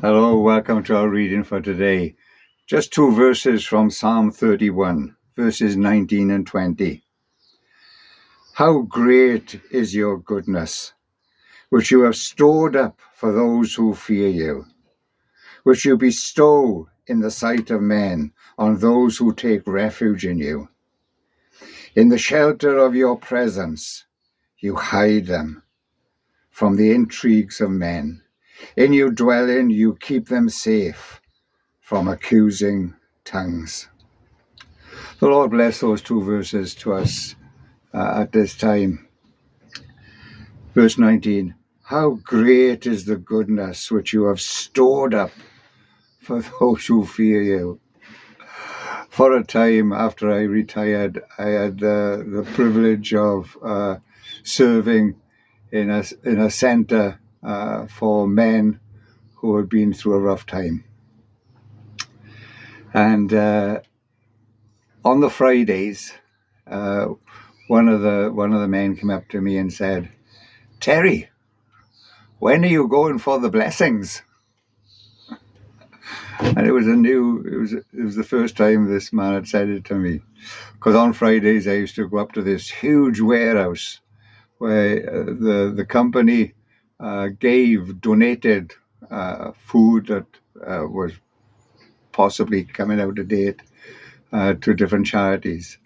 Hello, welcome to our reading for today. Just two verses from Psalm 31, verses 19 and 20. How great is your goodness, which you have stored up for those who fear you, which you bestow in the sight of men on those who take refuge in you. In the shelter of your presence, you hide them from the intrigues of men. In your dwelling, you keep them safe from accusing tongues. The Lord bless those two verses to us at this time. Verse 19, how great is the goodness which you have stored up for those who fear you. For a time after I retired, I had the privilege of serving in a centre for men who had been through a rough time. And on the Fridays, one of the men came up to me and said, Terry, when are you going for the blessings? And it was the first time this man had said it to me. Because on Fridays I used to go up to this huge warehouse where the company donated food that was possibly coming out of date to different charities.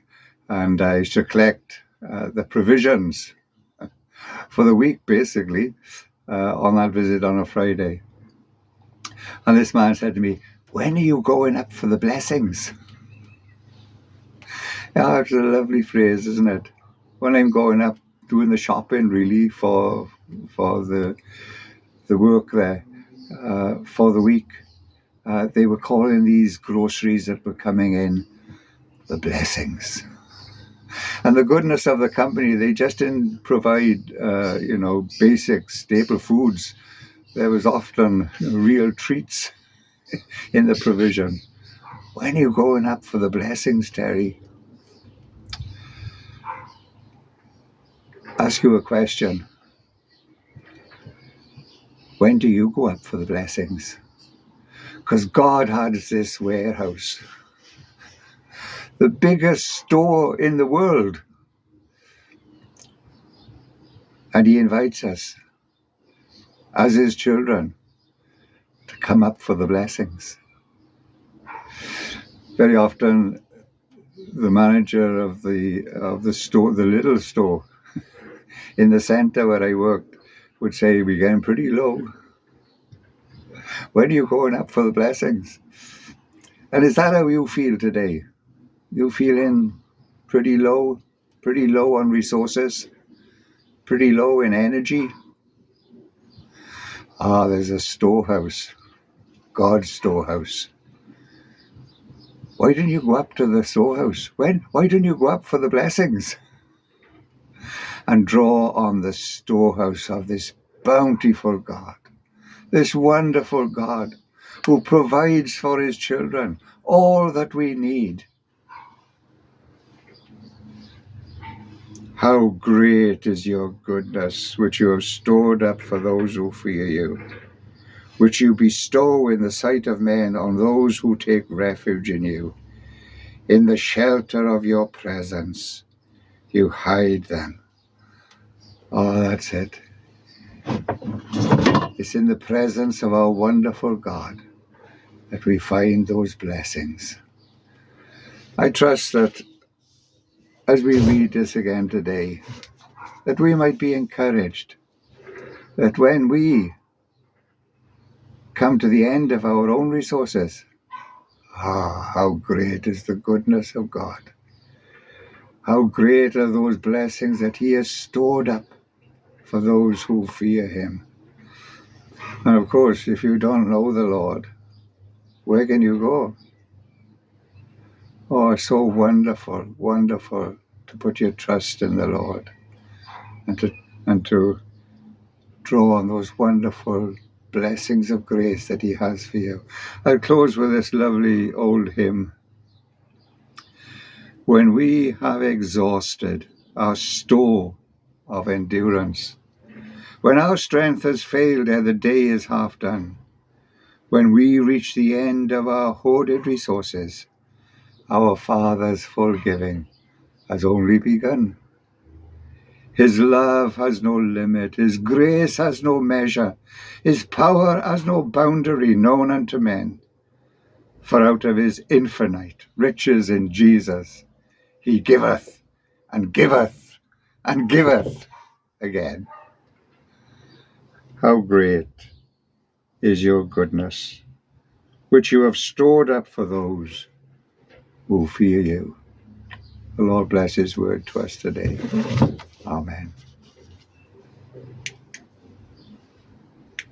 And I used to collect the provisions for the week, basically, on that visit on a Friday. And this man said to me, when are you going up for the blessings? Yeah, it's a lovely phrase, isn't it? When I'm going up doing the shopping, really, for the work there, for the week, they were calling these groceries that were coming in the blessings. And the goodness of the company, they just didn't provide, basic staple foods. There was often real treats in the provision. When are you going up for the blessings, Terry? Ask you a question. When do you go up for the blessings? Because God has this warehouse, the biggest store in the world. And he invites us, as his children, to come up for the blessings. Very often, the manager of the store, the little store in the centre where I worked, would say, we're getting pretty low. When are you going up for the blessings? And is that how you feel today? You feeling pretty low on resources, pretty low in energy? There's a storehouse, God's storehouse. Why didn't you go up to the storehouse? Why didn't you go up for the blessings? And draw on the storehouse of this bountiful God, this wonderful God who provides for his children all that we need. How great is your goodness, which you have stored up for those who fear you, which you bestow in the sight of men on those who take refuge in you. In the shelter of your presence, you hide them. Oh, that's it. It's in the presence of our wonderful God that we find those blessings. I trust that as we read this again today, that we might be encouraged, that when we come to the end of our own resources, how great is the goodness of God. How great are those blessings that he has stored up for those who fear him. And of course, if you don't know the Lord, where can you go? Oh, it's so wonderful to put your trust in the Lord and to draw on those wonderful blessings of grace that he has for you. I'll close with this lovely old hymn. When we have exhausted our store of endurance, when our strength has failed ere the day is half done, When we reach the end of our hoarded resources, our Father's full giving has only begun. His love has no limit, His grace has no measure, His power has no boundary known unto men. For out of His infinite riches in Jesus, He giveth and giveth and giveth again. How great is your goodness, which you have stored up for those who fear you. The Lord bless His word to us today. Amen.